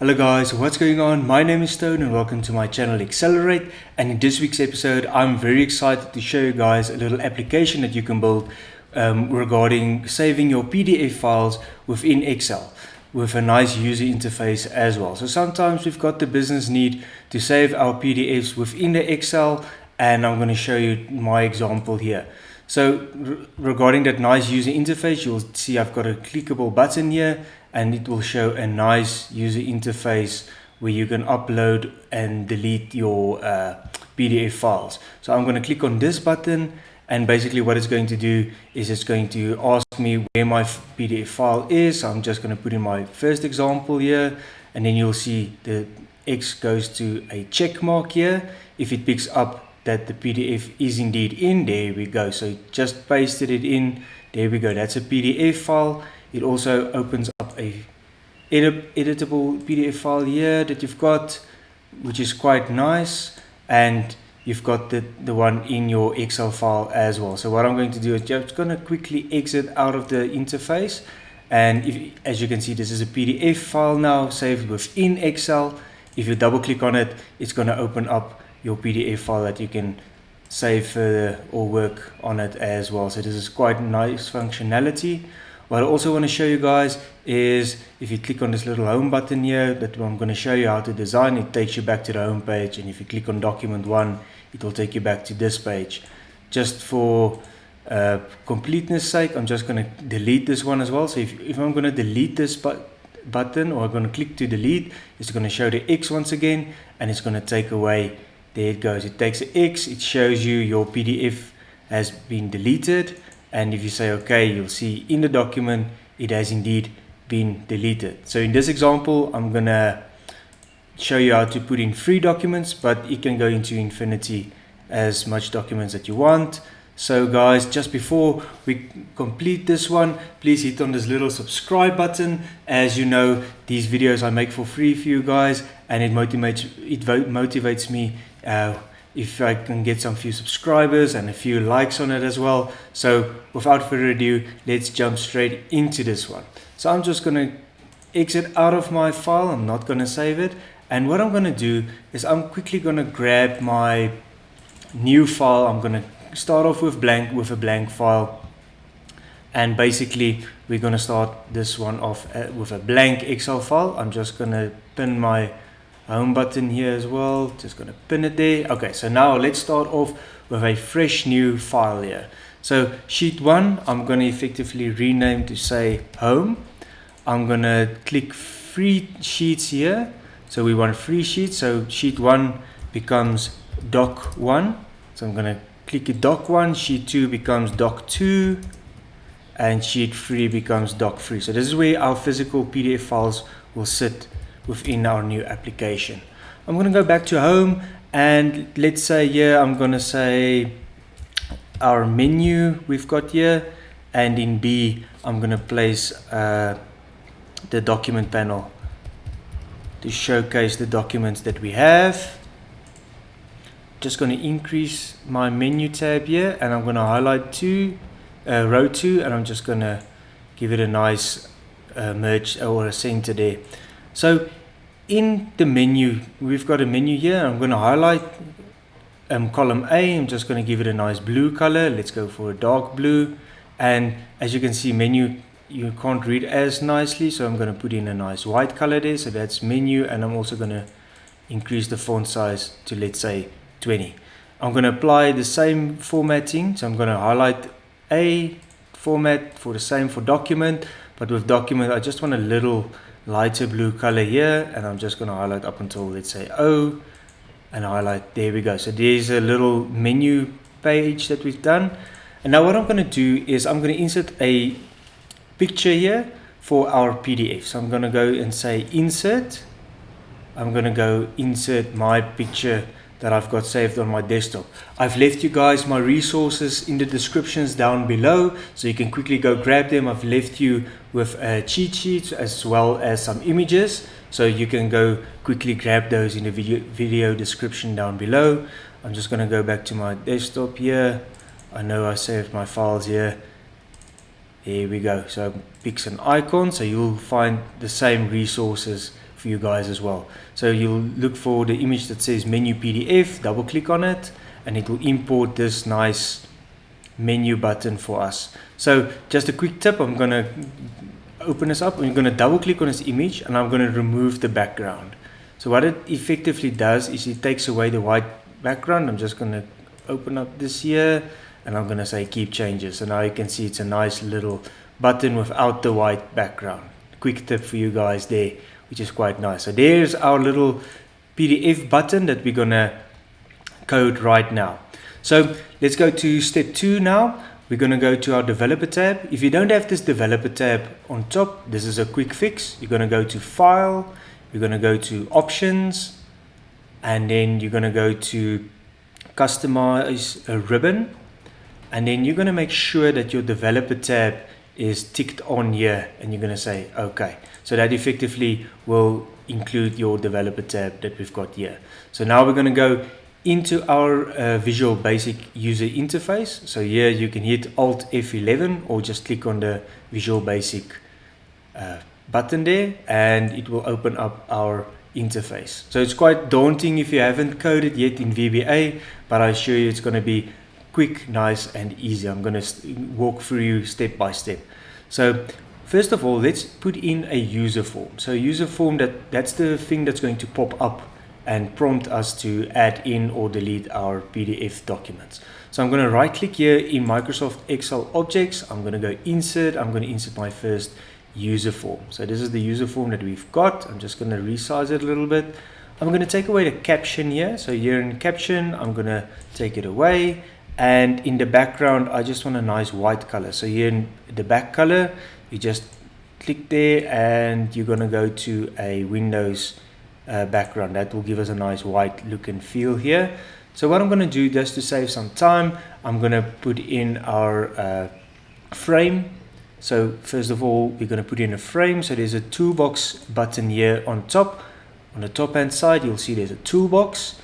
Hello guys, what's going on? My name is Stone and welcome to my channel Excelerate, and in this week's episode I'm very excited to show you guys a little application that you can build regarding saving your PDF files within Excel with a nice user interface as well. So sometimes we've got the business need to save our PDFs within the Excel, and I'm going to show you my example here. So regarding that nice user interface, you'll see I've got a clickable button here and it will show a nice user interface where you can upload and delete your PDF files. So I'm going to click on this button, and basically what it's going to do is it's going to ask me where my PDF file is. So I'm just going to put in my first example here, and then you'll see the X goes to a check mark here. If it picks up that the PDF is indeed in, there we go. So it just pasted it in, there we go, that's a PDF file. It also opens up a editable PDF file here that you've got, which is quite nice, and you've got the one in your Excel file as well. So what I'm going to do is just going to quickly exit out of the interface, and as you can see, this is a PDF file now saved within Excel. If you double click on it, it's going to open up your PDF file that you can save further or work on it as well. So this is quite nice functionality. What I also want to show you guys is if you click on this little home button here that I'm going to show you how to design, it takes you back to the home page, and if you click on document 1, it will take you back to this page. Just for completeness sake, I'm just going to delete this one as well. So if I'm going to delete this button, or I'm going to click to delete, it's going to show the X once again, and it's going to take away, there it goes, it takes the X, it shows you your PDF has been deleted. And if you say OK, you'll see in the document it has indeed been deleted. So in this example, I'm going to show you how to put in 3 documents, but you can go into infinity as much documents that you want. So guys, just before we complete this one, please hit on this little subscribe button. As you know, these videos I make for free for you guys, and it motivates me if I can get some few subscribers and a few likes on it as well. So without further ado, let's jump straight into this one. So I'm just going to exit out of my file. I'm not going to save it. And what I'm going to do is I'm quickly going to grab my new file. I'm going to start off with a blank file. And basically we're going to start this one off with a blank Excel file. I'm just going to pin my home button here as well, just going to pin it there. Okay, so now let's start off with a fresh new file here. So sheet 1, I'm going to effectively rename to say home. I'm going to click 3 sheets here. So we want 3 sheets, so sheet 1 becomes doc 1. So I'm going to click it doc 1, sheet 2 becomes doc 2, and sheet 3 becomes doc 3. So this is where our physical PDF files will sit within our new application. I'm going to go back to home, and let's say here I'm going to say our menu we've got here, and in B I'm going to place the document panel to showcase the documents that we have. Just going to increase my menu tab here, and I'm going to highlight row 2, and I'm just going to give it a nice merge or a center there. So in the menu, we've got a menu here. I'm going to highlight column A. I'm just going to give it a nice blue color. Let's go for a dark blue. And as you can see, menu, you can't read as nicely, so I'm going to put in a nice white color there. So that's menu, and I'm also going to increase the font size to, let's say, 20. I'm going to apply the same formatting. So I'm going to highlight A format for the same for document, but with document I just want a little lighter blue color here, and I'm just going to highlight up until, let's say, O, and highlight, there we go. So there's a little menu page that we've done. And now what I'm going to do is I'm going to insert a picture here for our PDF. So I'm going to go and say insert. I'm going to go insert my picture that I've got saved on my desktop. I've left you guys my resources in the descriptions down below, so you can quickly go grab them. I've left you with cheat sheets as well as some images, so you can go quickly grab those in the video description down below. I'm just going to go back to my desktop here. I know I saved my files here. There we go. So pick an icon, so you'll find the same resources for you guys as well. So you'll look for the image that says menu PDF, double click on it, and it will import this nice menu button for us. So just a quick tip, I'm gonna open this up, and I'm gonna double click on this image, and I'm gonna remove the background. So what it effectively does is it takes away the white background. I'm just gonna open up this here, and I'm gonna say keep changes. So now you can see it's a nice little button without the white background. Quick tip for you guys there, which is quite nice. So there's our little PDF button that we're gonna code right now. So let's go to step 2 now. We're gonna go to our developer tab. If you don't have this developer tab on top, this is a quick fix. You're gonna go to file, you're gonna go to options, and then you're gonna go to customize a ribbon, and then you're gonna make sure that your developer tab is ticked on here, and you're gonna say okay. So that effectively will include your developer tab that we've got here. So now we're gonna go into our Visual Basic user interface. So here you can hit Alt F11 or just click on the Visual Basic button there, and it will open up our interface. So it's quite daunting if you haven't coded yet in VBA, but I assure you it's going to be quick, nice and easy. I'm going to walk through you step by step. So first of all, let's put in a user form. So user form, that's the thing that's going to pop up and prompt us to add in or delete our PDF documents. So I'm going to right click here in Microsoft Excel objects. I'm going to go insert. I'm going to insert my first user form. So this is the user form that we've got. I'm just going to resize it a little bit. I'm going to take away the caption here. So here in caption, I'm going to take it away. And in the background, I just want a nice white color. So here in the back color, you just click there and you're going to go to a Windows background. That will give us a nice white look and feel here. So what I'm going to do, just to save some time, I'm going to put in our frame. So first of all, we're going to put in a frame. So there's a toolbox button here on top. On the top hand side, you'll see there's a toolbox.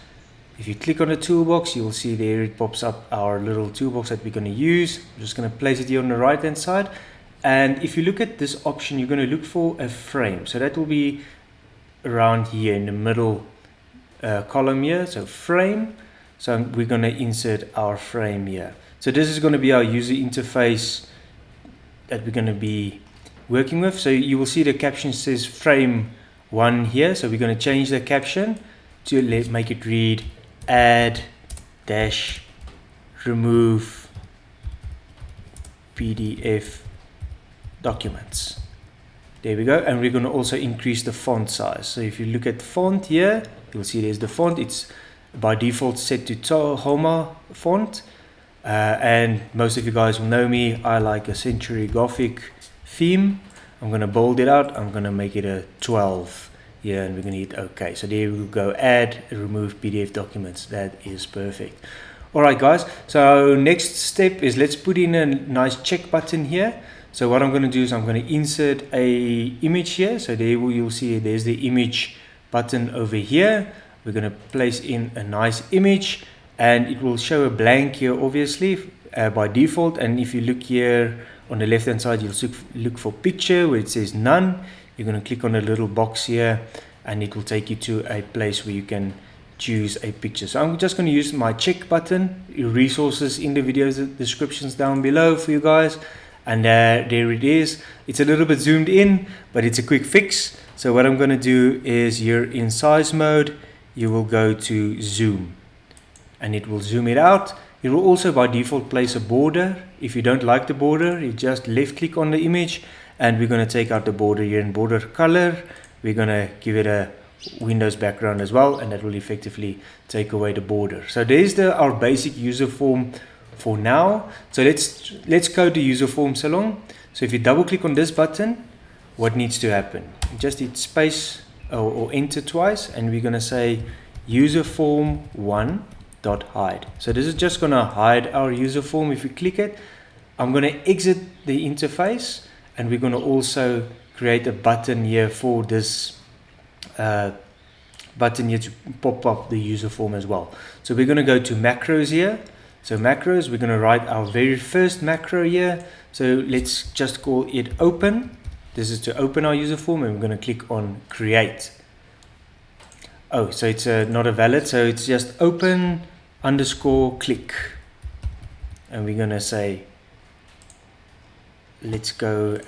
If you click on the toolbox, you'll see there it pops up our little toolbox that we're going to use. I'm just going to place it here on the right hand side. And if you look at this option, you're going to look for a frame. So that will be around here in the middle column here. So frame. So we're going to insert our frame here. So this is going to be our user interface that we're going to be working with. So you will see the caption says frame 1 here. So we're going to change the caption to make it read add dash remove PDF documents. There we go. And we're going to also increase the font size. So if you look at the font here, you'll see there's the font. It's by default set to Tahoma font. And most of you guys will know me. I like a Century Gothic theme. I'm going to bold it out. I'm going to make it a 12 here, and we're going to hit OK. So there we go. Add, remove PDF documents. That is perfect. All right, guys. So next step is let's put in a nice check button here. So what I'm going to do is I'm going to insert a image here. So there you'll see there's the image button over here. We're going to place in a nice image, and it will show a blank here obviously by default. And if you look here on the left hand side, you'll look for picture where it says none. You're going to click on the little box here, and it will take you to a place where you can choose a picture. So I'm just going to use my check button. Resources in the video descriptions down below for you guys. And there it is. It's a little bit zoomed in, but it's a quick fix. So what I'm going to do is here in size mode, you will go to zoom, and it will zoom it out. It will also by default place a border. If you don't like the border, you just left click on the image, and we're going to take out the border here in border color. We're going to give it a Windows background as well, and that will effectively take away the border. So there's our basic user form for now. So let's code the user form along. So if you double click on this button, what needs to happen? You just hit space or enter twice, and we're going to say user form 1 dot hide. So this is just going to hide our user form. If we click it, I'm going to exit the interface, and we're going to also create a button here for this button here to pop up the user form as well. So we're going to go to macros here. So macros, we're going to write our very first macro here. So let's just call it open. This is to open our user form, and we're going to click on create. Oh, so it's not a valid, so it's just open underscore click. And we're going to say, let's go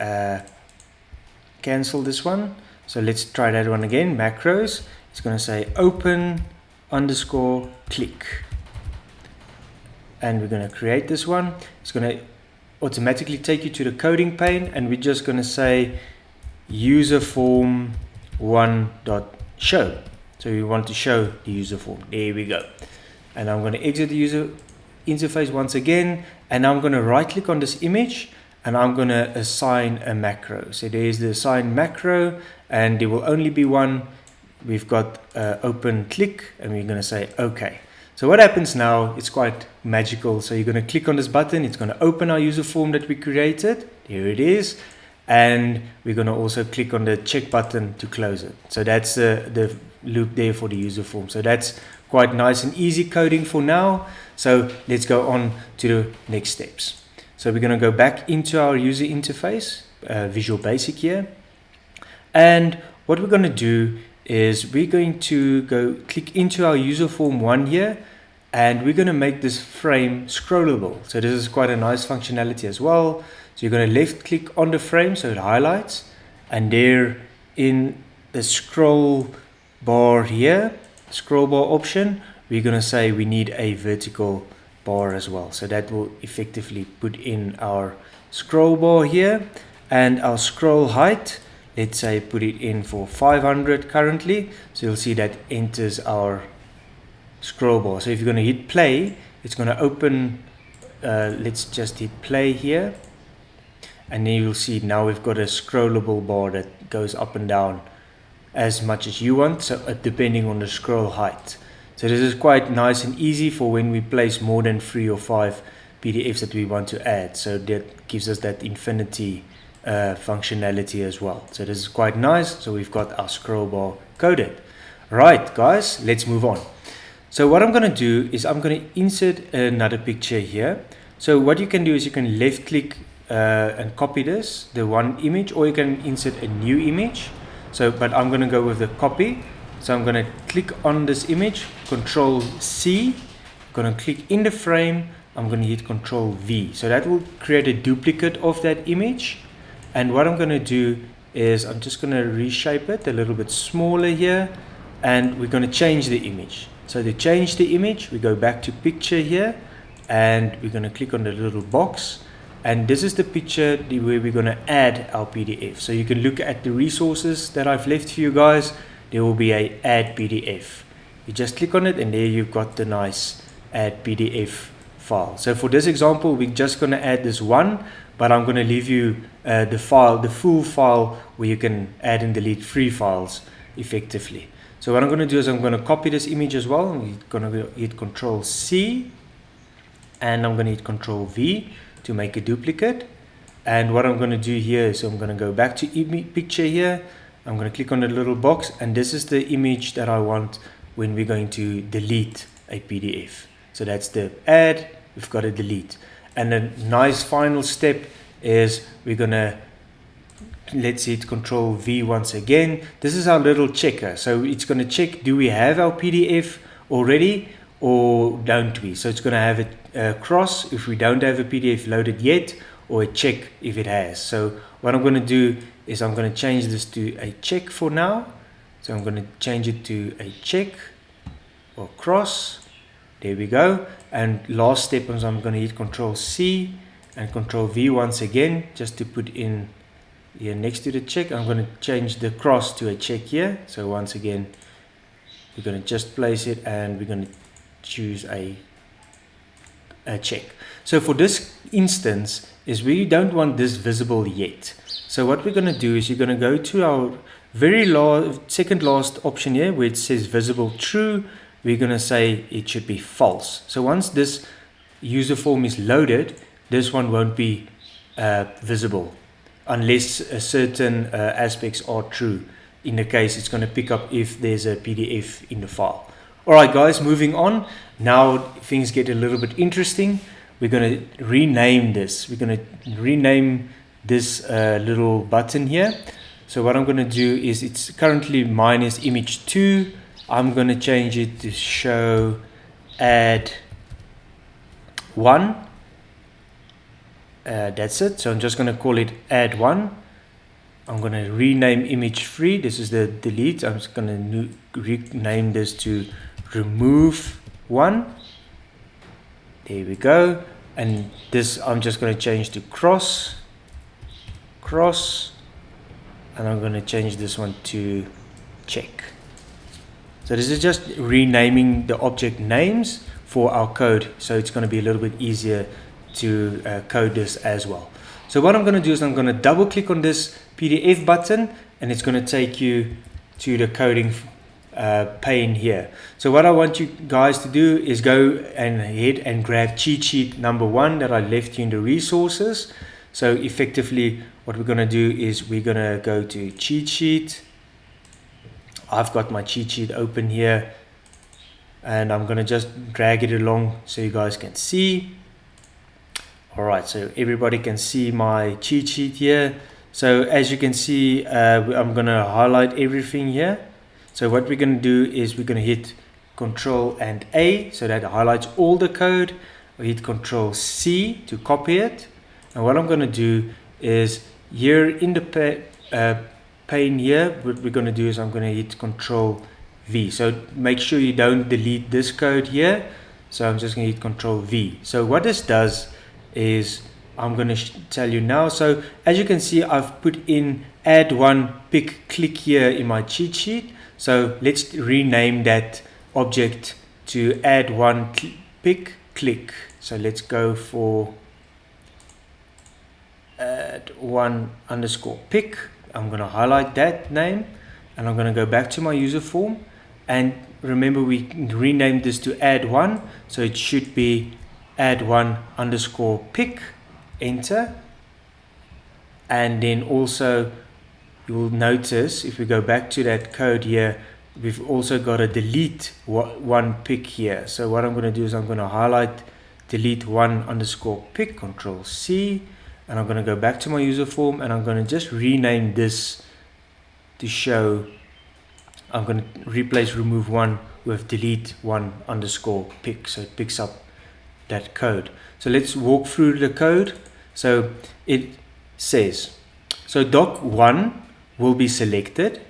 cancel this one. So let's try that one again. Macros, it's going to say open underscore click. And we're going to create this one. It's going to automatically take you to the coding pane, and we're just going to say user form 1.show. So we want to show the user form. There we go. And I'm going to exit the user interface once again, and I'm going to right click on this image, and I'm going to assign a macro. So there's the assign macro, and there will only be one. We've got open click, and we're going to say OK. So what happens now, it's quite magical. So you're going to click on this button, it's going to open our user form that we created. Here it is. And we're going to also click on the check button to close it. So that's the loop there for the user form. So that's quite nice and easy coding for now. So let's go on to the next steps. So we're going to go back into our user interface, Visual Basic here. And what we're going to do is we're going to go click into our user form 1 here, and we're going to make this frame scrollable. So this is quite a nice functionality as well. So you're going to left click on the frame so it highlights, and there in the scroll bar here, scroll bar option, we're going to say we need a vertical bar as well. So that will effectively put in our scroll bar here, and our scroll height, let's say put it in for 500 currently. So you'll see that enters our scroll bar. So if you're going to hit play, it's going to open, let's just hit play here. And then you'll see now we've got a scrollable bar that goes up and down as much as you want, so depending on the scroll height. So this is quite nice and easy for when we place more than 3 or 5 PDFs that we want to add. So that gives us that infinity functionality as well. So this is quite nice. So we've got our scroll bar coded. Right, guys, let's move on. So what I'm going to do is I'm going to insert another picture here. So what you can do is you can left click and copy this, the one image, or you can insert a new image. So, but I'm going to go with the copy. So I'm going to click on this image, Control C. I'm going to click in the frame. I'm going to hit Control V. So that will create a duplicate of that image. And what I'm going to do is I'm just going to reshape it a little bit smaller here, and we're going to change the image. So to change the image, we go back to picture here, and we're going to click on the little box. And this is the picture where we're going to add our PDF. So you can look at the resources that I've left for you guys. There will be a add PDF. You just click on it, and there you've got the nice add PDF file. So for this example, we're just going to add this one, but I'm going to leave you the full file where you can add and delete 3 files effectively. So what I'm going to do is I'm going to copy this image as well. I'm going to hit Control C, and I'm going to hit Control V to make a duplicate. And what I'm going to do here is I'm going to go back to picture here. I'm going to click on the little box, and this is the image that I want when we're going to delete a PDF. So that's the add, we've got to delete. And a nice final step is we're going to, let's hit Control V once again. This is our little checker. So it's going to check, do we have our PDF already or don't we? So it's going to have it cross if we don't have a PDF loaded yet, or a check if it has. So what I'm going to do is I'm going to change this to a check for now. So I'm going to change it to a check or cross. There we go. And last step is I'm going to hit Control C and Control V once again, just to put in here next to the check. I'm going to change the cross to a check here. So once again, we're going to just place it, and we're going to choose a check. So for this instance is we don't want this visible yet. So what we're going to do is you're going to go to our very second last option here where it says visible true. We're going to say it should be false. So once this user form is loaded, this one won't be visible unless certain aspects are true. In the case, it's going to pick up if there's a PDF in the file. Alright guys, moving on. Now things get a little bit interesting. We're going to rename this. We're going to rename this little button here. So what I'm going to do is, it's currently mine is image 2. I'm going to change it to show add 1. That's it. So I'm just going to call it add 1. I'm going to rename image 3. This is the delete. I'm just going to rename this to remove 1. There we go. And this I'm just going to change to cross, and I'm going to change this one to check. So this is just renaming the object names for our code, so it's going to be a little bit easier to code this as well. So what I'm going to do is I'm going to double click on this PDF button, and it's going to take you to the coding pane here. So what I want you guys to do is go ahead and grab cheat sheet number 1 that I left you in the resources. So effectively what we're going to do is we're going to go to cheat sheet. I've got my cheat sheet open here, and I'm going to just drag it along so you guys can see. Alright, so everybody can see my cheat sheet here. So as you can see, I'm going to highlight everything here. So what we're going to do is we're going to hit Control and A, so that highlights all the code. We hit Control C to copy it. And what I'm going to do is here in the pane here, what we're going to do is I'm going to hit Control V. So make sure you don't delete this code here. So I'm just going to hit Control V. So what this does is I'm going to tell you now. So as you can see, I've put in add 1 pick click here in my cheat sheet. So let's rename that object to add 1 pick click. So let's go for add 1 underscore pick. I'm going to highlight that name, and I'm going to go back to my user form, and remember we renamed this to add 1, so it should be add 1 underscore pick, enter. And then also you will notice if we go back to that code here, we've also got a delete 1 pick here. So what I'm going to do is I'm going to highlight delete 1 underscore pick, Control C, and I'm going to go back to my user form, and I'm going to just rename this to show, I'm going to replace remove 1 with delete 1 underscore pick, so it picks up that code. So let's walk through the code. So it says, so doc 1 will be selected,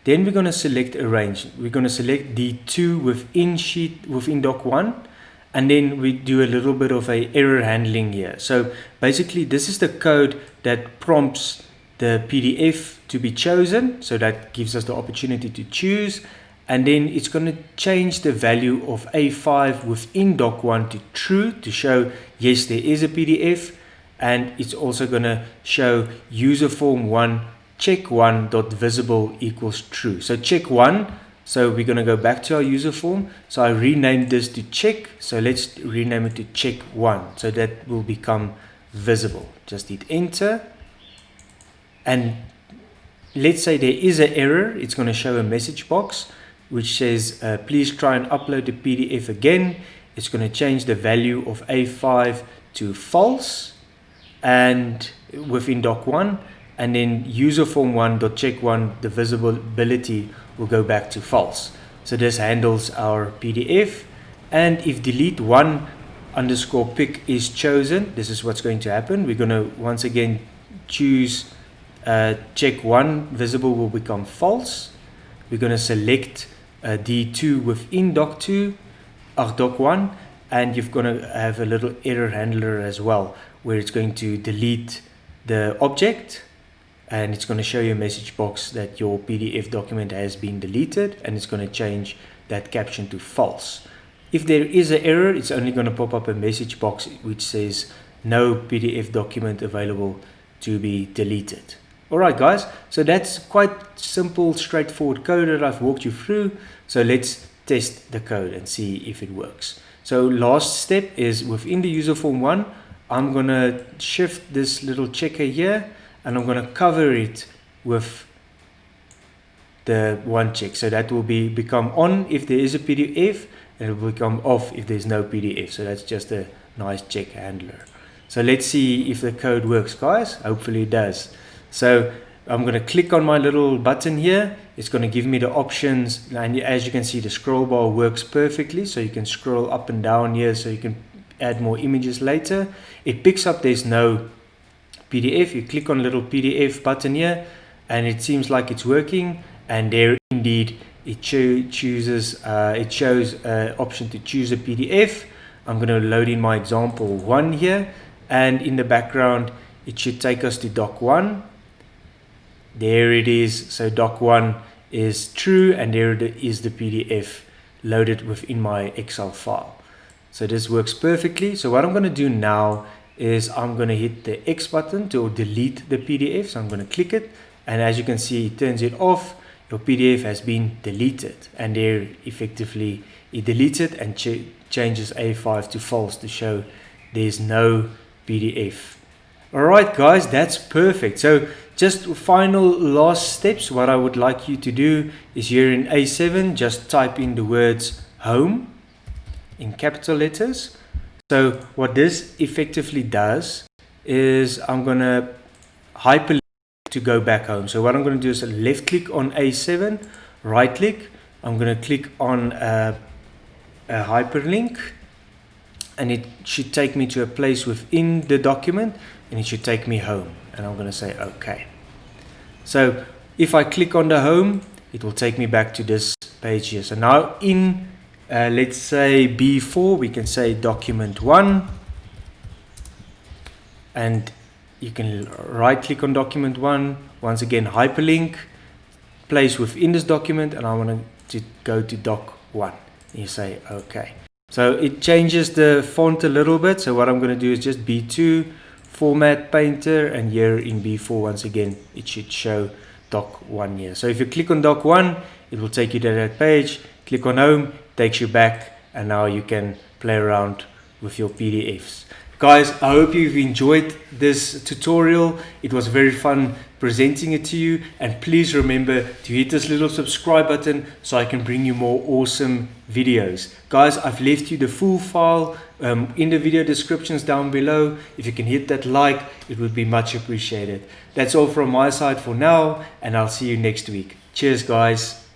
then we're going to select arrange. We're going to select D2 within doc 1, and then we do a little bit of a error handling here. So basically this is the code that prompts the PDF to be chosen, so that gives us the opportunity to choose, and then it's going to change the value of A5 within doc 1 to true to show yes, there is a PDF. And it's also going to show user form 1 check 1 dot visible equals true. So check 1, so we're going to go back to our user form. So I renamed this to check, so let's rename it to check 1, so that will become visible. Just hit enter, and let's say there is an error. It's going to show a message box which says please try and upload the PDF again. It's going to change the value of A5 to false and within doc 1, and then user form 1 dot check 1, the visibility will go back to false. So this handles our PDF, and if delete 1 underscore pick is chosen, this is what's going to happen. We're going to once again choose check 1, visible will become false. We're going to select D2 within doc 1, and you're going to have a little error handler as well, where it's going to delete the object, and it's going to show you a message box that your PDF document has been deleted, and it's going to change that caption to false. If there is an error, it's only going to pop up a message box which says no PDF document available to be deleted. Alright guys, so that's quite simple, straightforward code that I've walked you through. So let's test the code and see if it works. So last step is within the user form 1, I'm going to shift this little checker here, and I'm going to cover it with the 1 check. So that will become on if there is a PDF, and it will become off if there's no PDF. So that's just a nice check handler. So let's see if the code works, guys. Hopefully it does. So I'm going to click on my little button here. It's going to give me the options, and as you can see, the scroll bar works perfectly, so you can scroll up and down here so you can add more images later. It picks up there's no PDF. You click on the little PDF button here and it seems like it's working, and there indeed it chooses it shows an option to choose a PDF. I'm going to load in my example 1 here, and in the background it should take us to doc 1. There it is. So doc 1 is true, and there is the PDF loaded within my Excel file. So this works perfectly. So what I'm going to do now is I'm going to hit the X button to delete the PDF. So I'm going to click it, and as you can see, it turns it off. Your PDF has been deleted, and there effectively it deletes it and changes A5 to false to show there's no PDF. Alright guys, that's perfect. So just final last steps, what I would like you to do is here in A7, just type in the words home in capital letters. So what this effectively does is I'm going to hyperlink to go back home. So what I'm going to do is left click on A7, right click, I'm going to click on a hyperlink, and it should take me to a place within the document, and it should take me home, and I'm going to say OK. So if I click on the home, it will take me back to this page here. So now in let's say B4, we can say document 1, and you can right click on document 1, once again hyperlink, place within this document, and I want to go to doc 1. You say OK. So it changes the font a little bit. So what I'm going to do is just B2 format painter, and here in B4 once again it should show doc 1 here. So if you click on doc 1, it will take you to that page. Click on home, takes you back, and now you can play around with your PDFs. Guys, I hope you've enjoyed this tutorial. It was very fun presenting it to you, and please remember to hit this little subscribe button so I can bring you more awesome videos. Guys, I've left you the full file in the video descriptions down below. If you can hit that like, it would be much appreciated. That's all from my side for now, and I'll see you next week. Cheers guys.